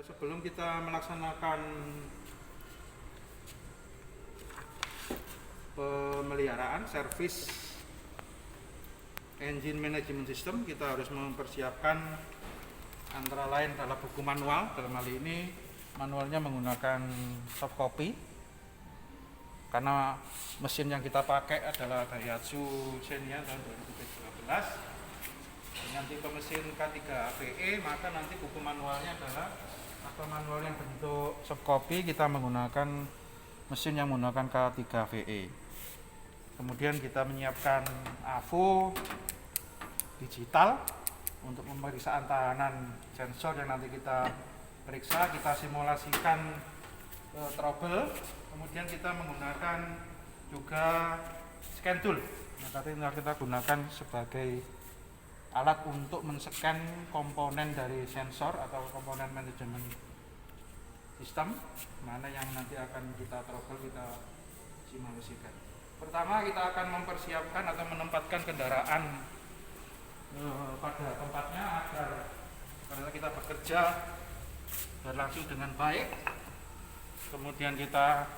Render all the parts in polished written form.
Sebelum kita melaksanakan pemeliharaan servis engine management system, kita harus mempersiapkan antara lain adalah buku manual. Dalam hal ini manualnya menggunakan soft copy karena mesin yang kita pakai adalah Daihatsu Xenia tahun 2012 dengan tipe mesin K3VE, maka nanti buku manualnya adalah manual yang bentuk soft copy. Kita menggunakan mesin yang menggunakan K3VE. Kemudian kita menyiapkan AVO digital untuk pemeriksaan tahanan sensor yang nanti kita periksa. Kita simulasikan trouble. Kemudian kita menggunakan juga scan tool. Nah, tadi kita gunakan sebagai alat untuk men-scan komponen dari sensor atau komponen manajemen sistem, mana yang nanti akan kita trouble, kita simulasikan. Pertama, kita akan mempersiapkan atau menempatkan kendaraan pada tempatnya agar kita bekerja berlangsung dengan baik. Kemudian kita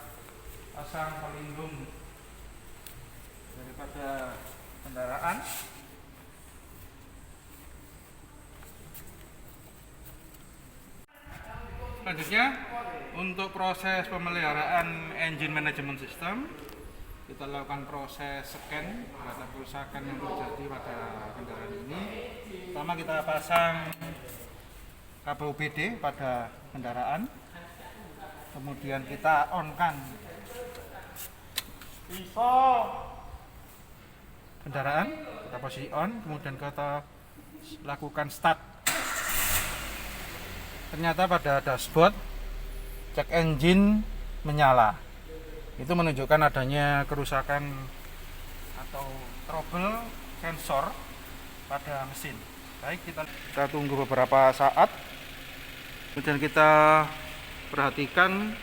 pasang pelindung daripada kendaraan. Selanjutnya, untuk proses pemeliharaan engine management system, kita lakukan proses scan terhadap kerusakan yang terjadi pada kendaraan ini. Pertama, kita pasang kabel UPD pada kendaraan, kemudian kita on-kan kendaraan, kita posisi on, kemudian kita lakukan start. Ternyata pada dashboard cek engine menyala. Itu menunjukkan adanya kerusakan atau trouble sensor pada mesin. Baik, kita tunggu beberapa saat. Kemudian kita perhatikan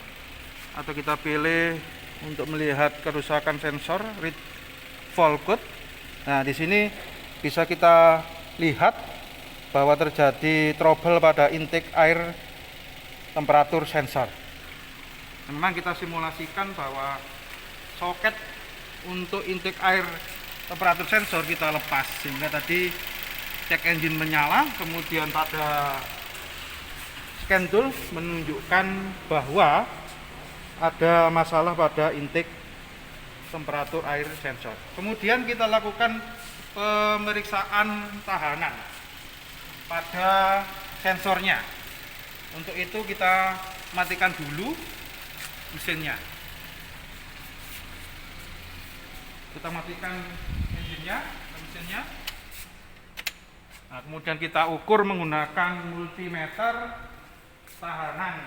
atau kita pilih untuk melihat kerusakan sensor read fault code. Nah, di sini bisa kita lihat bahwa terjadi trouble pada intake air temperatur sensor. Memang kita simulasikan bahwa soket untuk intake air temperatur sensor kita lepas, sehingga tadi cek engine menyala. Kemudian pada scan tool menunjukkan bahwa ada masalah pada intake temperatur air sensor. Kemudian kita lakukan pemeriksaan tahanan pada sensornya. Untuk itu kita matikan dulu mesinnya. Kita matikan mesinnya. Nah, kemudian kita ukur menggunakan multimeter tahanan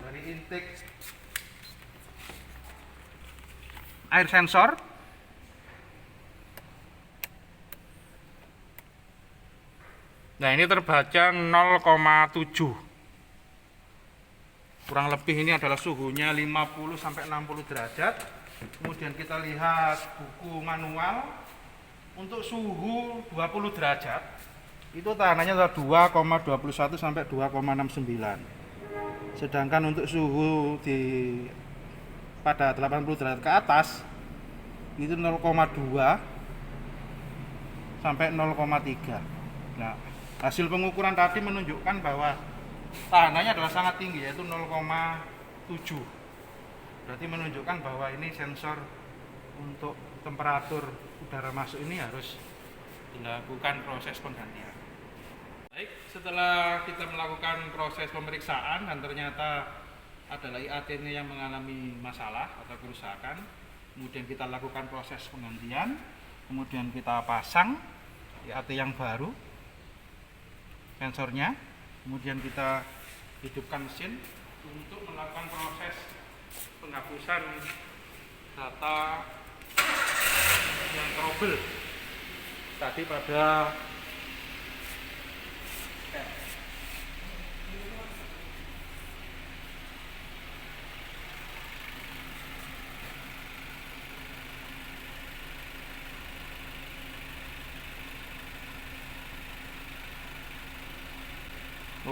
dari intake air sensor. Nah, ini terbaca 0,7. Kurang lebih ini adalah suhunya 50 sampai 60 derajat. Kemudian kita lihat buku manual. Untuk suhu 20 derajat itu tahanannya adalah 2,21 sampai 2,69. Sedangkan untuk suhu pada 80 derajat ke atas itu 0,2 sampai 0,3. Nah, hasil pengukuran tadi menunjukkan bahwa tahanannya adalah sangat tinggi, yaitu 0,7. Berarti menunjukkan bahwa ini sensor untuk temperatur udara masuk ini harus dilakukan proses penggantian. Baik, setelah kita melakukan proses pemeriksaan dan ternyata adalah IAT-nya yang mengalami masalah atau kerusakan, kemudian kita lakukan proses penggantian, kemudian kita pasang IAT yang baru sensornya, kemudian kita hidupkan mesin untuk melakukan proses penghapusan data yang trouble tadi pada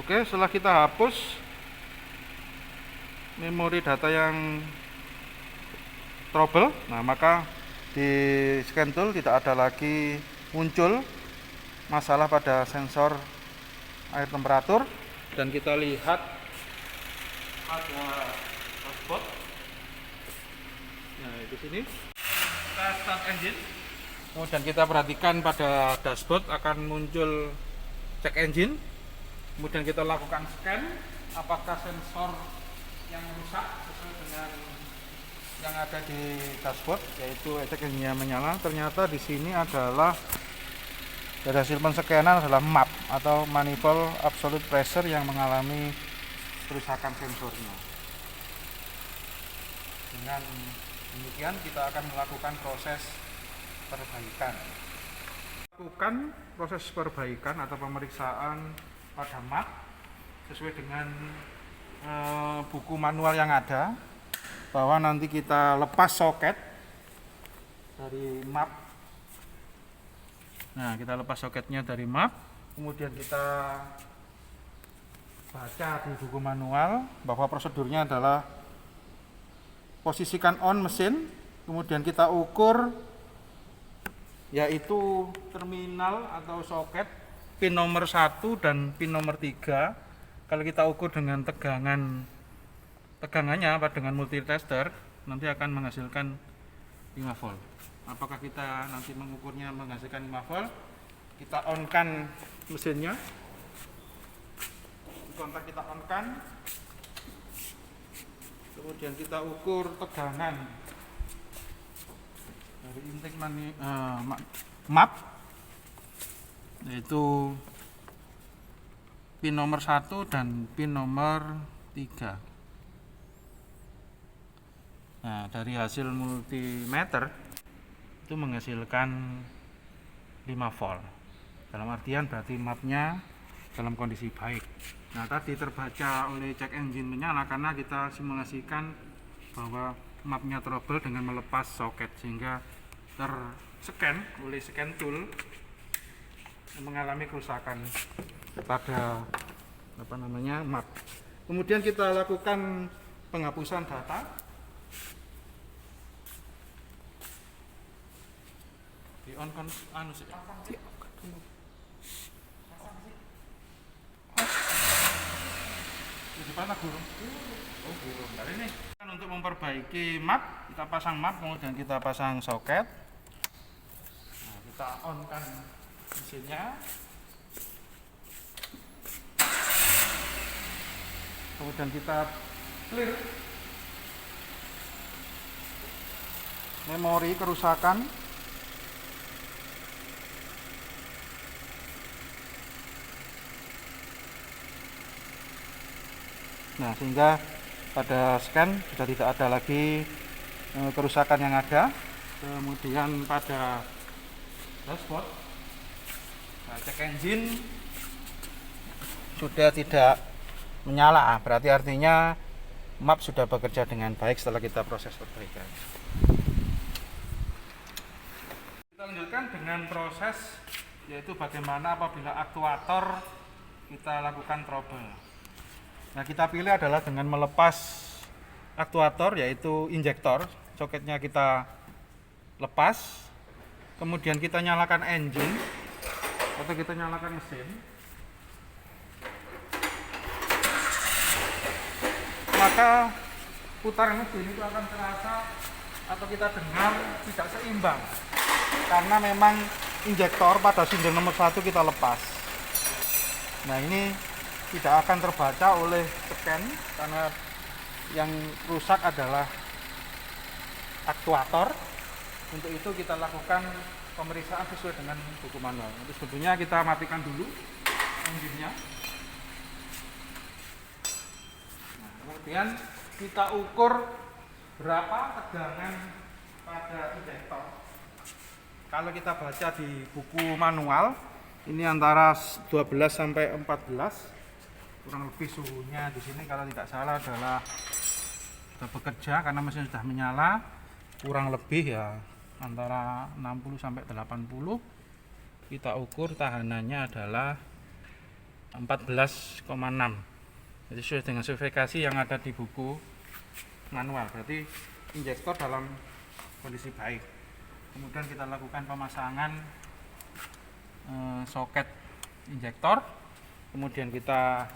Oke, setelah kita hapus memori data yang trouble, nah maka di scan tool tidak ada lagi muncul masalah pada sensor air temperatur, dan kita lihat ada dashboard. Nah, di sini kita start engine. Kemudian kita perhatikan pada dashboard akan muncul check engine. Kemudian kita lakukan scan apakah sensor yang rusak sesuai dengan yang ada di dashboard, yaitu check engine-nya menyala. Ternyata di sini adalah dari hasil penscanan adalah MAP atau manifold absolute pressure yang mengalami kerusakan sensornya. Dengan demikian kita akan melakukan proses perbaikan. Lakukan proses perbaikan atau pemeriksaan pada MAP sesuai dengan buku manual yang ada, bahwa nanti kita lepas soket dari MAP. Nah, kita lepas soketnya dari MAP, kemudian kita baca di buku manual bahwa prosedurnya adalah posisikan on mesin, kemudian kita ukur yaitu terminal atau soket pin nomor 1 dan pin nomor 3. Kalau kita ukur dengan tegangannya dengan multitester nanti akan menghasilkan 5 volt. Apakah kita nanti mengukurnya menghasilkan 5 volt? Kita on kan mesinnya. Kontak kita on kan. Kemudian kita ukur tegangan dari intake MAP, yaitu pin nomor 1 dan pin nomor 3. Nah, dari hasil multimeter itu menghasilkan 5 volt. Dalam artian berarti MAP-nya dalam kondisi baik. Nah, tadi terbaca oleh check engine menyala karena kita simulasikan bahwa MAP-nya trouble dengan melepas soket, sehingga terscan oleh scan tool mengalami kerusakan pada MAP. Kemudian kita lakukan penghapusan data. Di on kan anu sih. Di mana guru? Oh, guru. Kali ini kan untuk memperbaiki MAP, kita pasang MAP, kemudian kita pasang soket. Nah, kita on kan mesinnya. Kemudian kita clear memori kerusakan. Nah, sehingga pada scan sudah tidak ada lagi kerusakan yang ada. Kemudian pada dashboard, nah, check engine sudah tidak menyala, berarti artinya MAP sudah bekerja dengan baik setelah kita proses perbaikan. Kita lanjutkan dengan proses, yaitu bagaimana apabila aktuator kita lakukan trouble. Nah, kita pilih adalah dengan melepas aktuator, yaitu injektor, soketnya kita lepas, kemudian kita nyalakan engine atau kita nyalakan mesin, maka putaran mesin itu akan terasa atau kita dengar tidak seimbang karena memang injektor pada silinder nomor 1 kita lepas. Nah, ini tidak akan terbaca oleh scan karena yang rusak adalah aktuator. Untuk itu kita lakukan pemeriksaan sesuai dengan buku manual. Untuk sebetulnya kita matikan dulu engine-nya. Nah, kemudian kita ukur berapa tegangan pada injektor. Kalau kita baca di buku manual, ini antara 12 sampai 14. Kurang lebih suhunya di sini kalau tidak salah adalah sudah bekerja karena mesin sudah menyala, kurang lebih ya antara 60 sampai 80. Kita ukur tahanannya adalah 14,6. Jadi sesuai dengan spesifikasi yang ada di buku manual, berarti injektor dalam kondisi baik. Kemudian kita lakukan pemasangan soket injektor, kemudian kita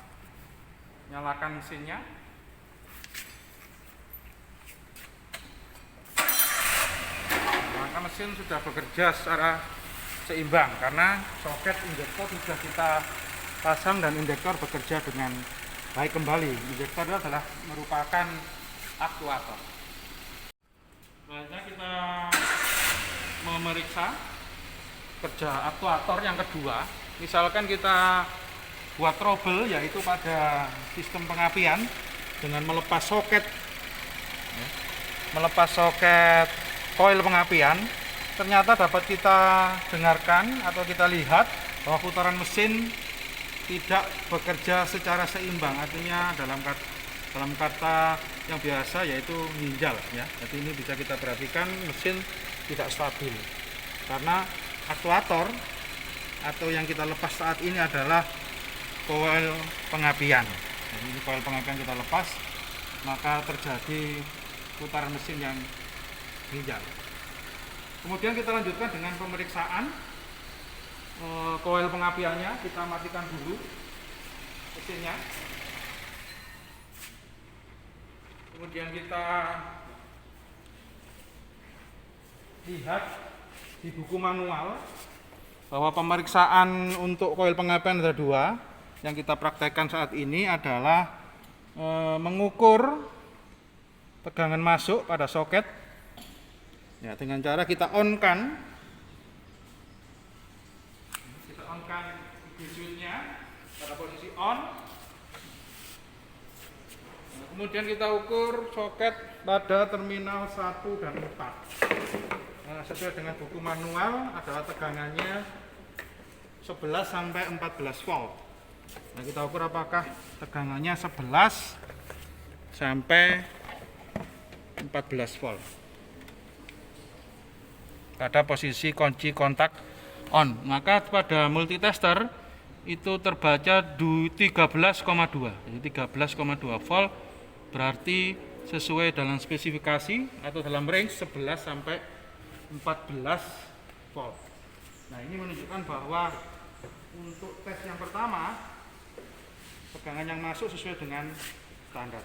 nyalakan mesinnya. Maka mesin sudah bekerja secara seimbang karena soket injektor sudah kita pasang dan injektor bekerja dengan baik kembali. Injektor adalah merupakan aktuator. Selanjutnya kita memeriksa kerja aktuator yang kedua. Misalkan kita buat trouble, yaitu pada sistem pengapian dengan melepas soket koil pengapian, ternyata dapat kita dengarkan atau kita lihat bahwa putaran mesin tidak bekerja secara seimbang, artinya dalam kata yang biasa yaitu nginjal ya. Jadi ini bisa kita perhatikan mesin tidak stabil karena aktuator atau yang kita lepas saat ini adalah koil pengapian. Jadi ini koil pengapian kita lepas, maka terjadi putaran mesin yang nginjal. Kemudian kita lanjutkan dengan pemeriksaan koil pengapiannya. Kita matikan dulu mesinnya. Kemudian kita lihat di buku manual bahwa pemeriksaan untuk koil pengapian ada dua. Yang kita praktekkan saat ini adalah mengukur tegangan masuk pada soket ya, dengan cara kita on-kan switch-nya pada posisi on. Nah, kemudian kita ukur soket pada terminal 1 dan 4. Nah, sesuai dengan buku manual adalah tegangannya 11 sampai 14 volt. Nah, kita ukur apakah tegangannya 11 sampai 14 volt pada posisi kunci kontak on. Maka pada multitester itu terbaca 13,2. Jadi 13,2 volt berarti sesuai dalam spesifikasi atau dalam range 11 sampai 14 volt. Nah, ini menunjukkan bahwa untuk tes yang pertama tegangan yang masuk sesuai dengan standar.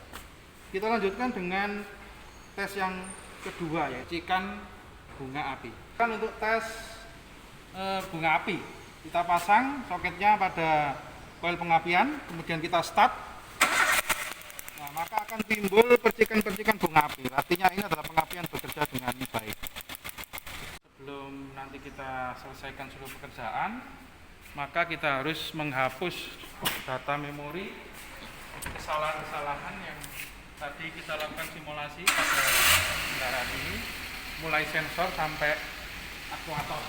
Kita lanjutkan dengan tes yang kedua, yaitu cikan bunga api. Kan untuk tes bunga api, kita pasang soketnya pada koil pengapian, kemudian kita start. Nah, maka akan timbul percikan-percikan bunga api. Artinya ini adalah pengapian bekerja dengan baik. Sebelum nanti kita selesaikan seluruh pekerjaan, maka kita harus menghapus data memori kesalahan-kesalahan yang tadi kita lakukan simulasi pada kendaraan ini, mulai sensor sampai aktuator.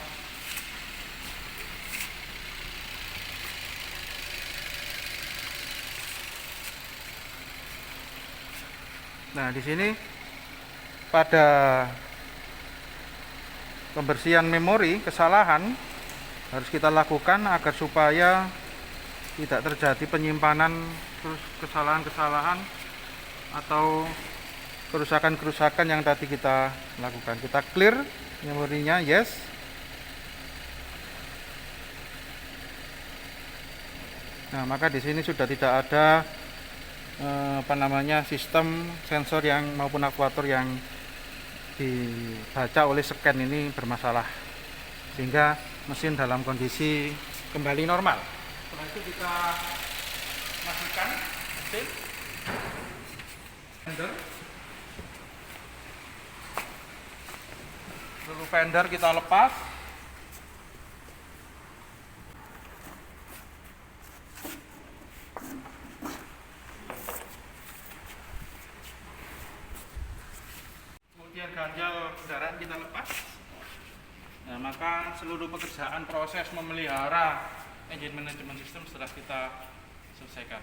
Nah, di sini pada pembersihan memori kesalahan harus kita lakukan agar supaya tidak terjadi penyimpanan kesalahan-kesalahan atau kerusakan-kerusakan yang tadi kita lakukan. Kita clear memorinya, yes. Nah, maka di sini sudah tidak ada sistem sensor yang maupun aktuator yang dibaca oleh scan ini bermasalah, sehingga mesin dalam kondisi kembali normal. Setelah itu kita matikan mesin, fender, seluruh fender kita lepas. Kemudian ganjal kendaraan kita lepas. Nah, maka seluruh pekerjaan proses memelihara engine management system setelah kita selesaikan.